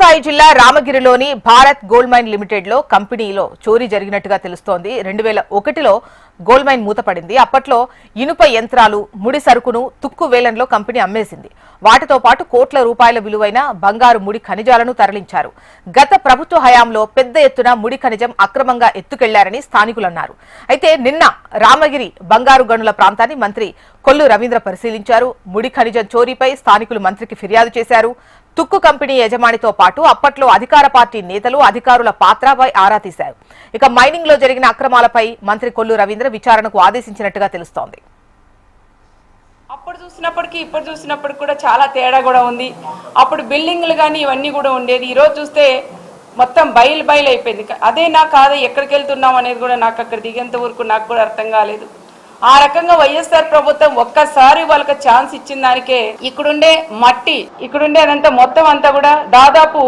సత్యసాయి జిల్లా రామగిరిలోని Bharat gold mine limited లో కంపెనీలో చోరీ జరిగినట్టుగా తెలుస్తోంది. 2001లో గోల్డ్ మైన్ మూతపడింది. అప్పట్లో ఇనుప యంత్రాలు, ముడి సరుకును తుక్కు వేలంలో కంపెనీ అమ్మేసింది. వాటితో పాటు కోట్ల రూపాయల విలువైన బంగారు ముడి ఖనిజాలను తరలించారు. గత ప్రభుత్వ హయాంలో పెద్ద ఎత్తున ముడి ఖనిజం అక్రమంగా ఎత్తుకెళ్లారని స్థానికులన్నారు. అయితే నిన్న రామగిరి బంగారు గనుల ప్రాంతాన్ని మంత్రి కొల్లు రవీంద్ర పరిశీలించారు. ముడి ఖనిజం చోరీపై స్థానికులు మంత్రికి ఫిర్యాదు చేశారు. తుక్కు కంపెనీ యజమానితో పాటు అప్పట్లో అధికార పార్టీ నేతలు, అధికారుల పాత్రపై ఆరా తీశారు. ఇక మైనింగ్ లో జరిగిన అక్రమాలపై మంత్రి కొల్లు రవీంద్ర విచారణకు ఆదేశించినట్టుగా తెలుస్తోంది. అప్పుడు చూసినప్పటికీ ఇప్పుడు చూసినప్పటికి కూడా చాలా తేడా కూడా ఉంది. అప్పుడు బిల్డింగ్లు కానీ ఇవన్నీ కూడా ఉండేది. ఈరోజు చూస్తే మొత్తం బయలు అయిపోయింది. అదేనా కాదా, ఎక్కడికి వెళ్తున్నాం అనేది కూడా నాకు అక్కడ దిగేంత వరకు నాకు కూడా అర్థం కాలేదు. ఆ రకంగా వైఎస్ఆర్ ప్రభుత్వం ఒక్కసారి వాళ్ళకి ఛాన్స్ ఇచ్చిన దానికే ఇక్కడుండే మట్టి, ఇక్కడుండే అదంతా మొత్తం అంతా కూడా దాదాపు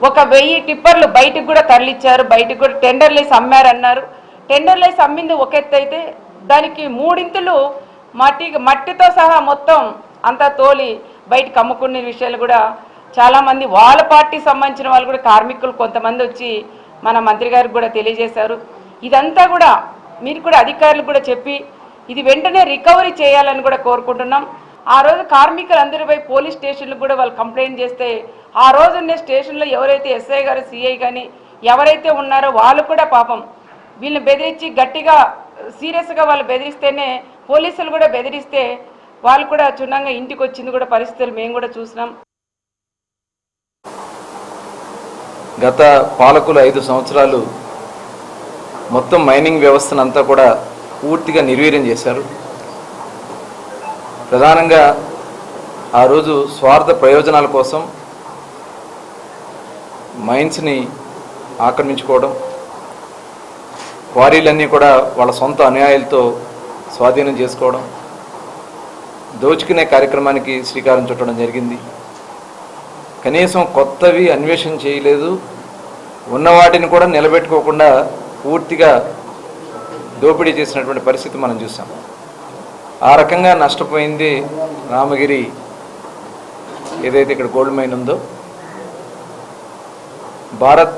1000 టిప్పర్లు బయటకు కూడా తరలిచ్చారు. బయటకు కూడా టెండర్లు వేసి అమ్మారన్నారు. టెండర్లు వేసి అమ్మింది ఒక ఎత్తు అయితే, దానికి 3 ఇంతులు మట్టితో సహా మొత్తం అంతా తోలి బయటకు అమ్ముకునే విషయాలు కూడా చాలామంది వాళ్ళ పార్టీకి సంబంధించిన వాళ్ళు కూడా కార్మికులు కొంతమంది వచ్చి మన మంత్రి గారికి కూడా తెలియజేశారు. ఇదంతా కూడా మీరు కూడా అధికారులు కూడా చెప్పి ఇది వెంటనే రికవరీ చేయాలని కూడా కోరుకుంటున్నాం. ఆ రోజు కార్మికులందరిపై పోలీస్ స్టేషన్లు కూడా వాళ్ళు కంప్లైంట్ చేస్తే ఆ రోజు ఉన్న స్టేషన్లో ఎవరైతే ఎస్ఐ గారు, సిఐ కానీ ఎవరైతే ఉన్నారో వాళ్ళు కూడా పాపం వీళ్ళని బెదిరించి గట్టిగా సీరియస్గా వాళ్ళు బెదిరిస్తేనే, పోలీసులు కూడా బెదిరిస్తే వాళ్ళు కూడా చున్నంగా ఇంటికి వచ్చింది కూడా పరిస్థితులు మేము కూడా చూసినాం. గత పాలకులు 5 సంవత్సరాలు మొత్తం మైనింగ్ వ్యవస్థనంతా కూడా పూర్తిగా నిర్వీర్యం చేశారు. ప్రధానంగా ఆ రోజు స్వార్థ ప్రయోజనాల కోసం మైన్స్ని ఆక్రమించుకోవడం, క్వారీలన్నీ కూడా వాళ్ళ సొంత అనుయాయులతో స్వాధీనం చేసుకోవడం, దోచుకునే కార్యక్రమానికి శ్రీకారం చుట్టడం జరిగింది. కనీసం కొత్తవి అన్వేషణ చేయలేదు. ఉన్న వాటిని కూడా నిలబెట్టుకోకుండా పూర్తిగా దోపిడీ చేసినటువంటి పరిస్థితి మనం చూసాం. ఆ రకంగా నష్టపోయింది రామగిరి ఏదైతే ఇక్కడ గోల్డ్ మైన్ ఉందో. భారత్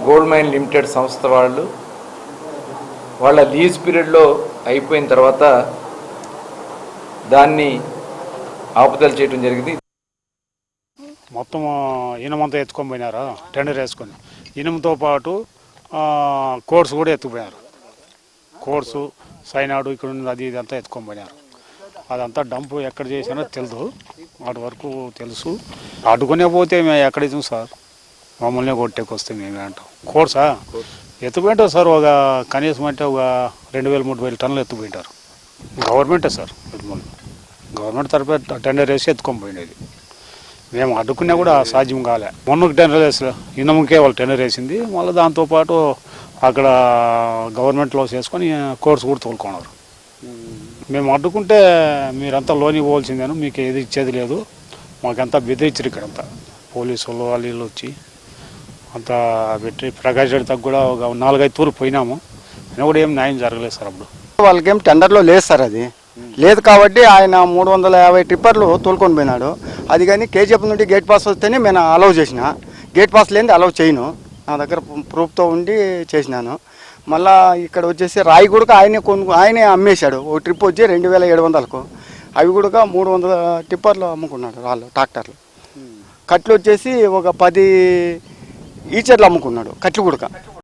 గోల్డ్ మైన్ లిమిటెడ్ సంస్థ వాళ్ళ లీజ్ పీరియడ్లో అయిపోయిన తర్వాత దాన్ని ఆపుదల చేయడం జరిగింది. మొత్తం ఇనుమంతా ఎత్తుకొని పోయినారు, టెండర్ వేసుకొని. ఇనుముతో పాటు కోర్సు కూడా ఎత్తుకుపోయినారు. కోర్సు, సైనాడు ఇక్కడ ఉంది, అది ఇదంతా ఎత్తుకొని పోయినారు. అదంతా డంపు ఎక్కడ చేసినా తెలుసు, వాటి వరకు తెలుసు. అడ్డుకునే పోతే మేము ఎక్కడైతే సార్ మమ్మల్ని కొట్టేకొస్తే మేమే అంటాం. కోర్సా ఎత్తుకుపోయింటారు సార్, ఒక కనీసం అంటే ఒక 2000-3000 టన్నులు ఎత్తుకుపోయింటారు. గవర్నమెంటే సార్, గవర్నమెంట్ తరఫు టెండర్ వేసి ఎత్తుకొని పోయినది. మేము అడ్డుకున్నా కూడా సాధ్యం కాలే. మొన్నకు టెండర్ వేసి ఇనముకే వాళ్ళు టెండర్ వేసింది. మళ్ళీ దాంతోపాటు అక్కడ గవర్నమెంట్లో చేసుకొని కోర్సు కూడా తోలుకున్నారు. మేము అడ్డుకుంటే మీరంతా లోని పోవాల్సిందేను, మీకు ఏది ఇచ్చేది లేదు, మాకంతా బెదిరించారు. ఇక్కడంతా పోలీసు వాళ్ళు వీళ్ళు వచ్చి అంతా పెట్టి ప్రకాష్ రెడ్డి తగ్గ కూడా ఒక 4-5 తూర్లు పోయినాము. అయినా కూడా ఏం న్యాయం జరగలేదు సార్. అప్పుడు వాళ్ళకేం టెండర్లో లేదు సార్, అది లేదు కాబట్టి ఆయన 350 టిప్పర్లు తోలుకొని పోయినాడు. అది కానీ కేజీఎఫ్ నుండి గేట్ పాస్ వస్తేనే నేను అలౌ చేసిన, గేట్ పాస్ లేని అలౌ చేయను. నా దగ్గర ప్రూఫ్తో ఉండి చేసినాను. మళ్ళీ ఇక్కడ వచ్చేసి రాయి కూడా ఆయనే అమ్మేశాడు. ఓ ట్రిప్ వచ్చి 2700కు, అవి కూడా 300 టిప్పర్లు అమ్ముకున్నాడు. వాళ్ళు ట్రాక్టర్లు. కట్లు వచ్చేసి ఒక 10 ఈచర్లు అమ్ముకున్నాడు, కట్లు కూడా.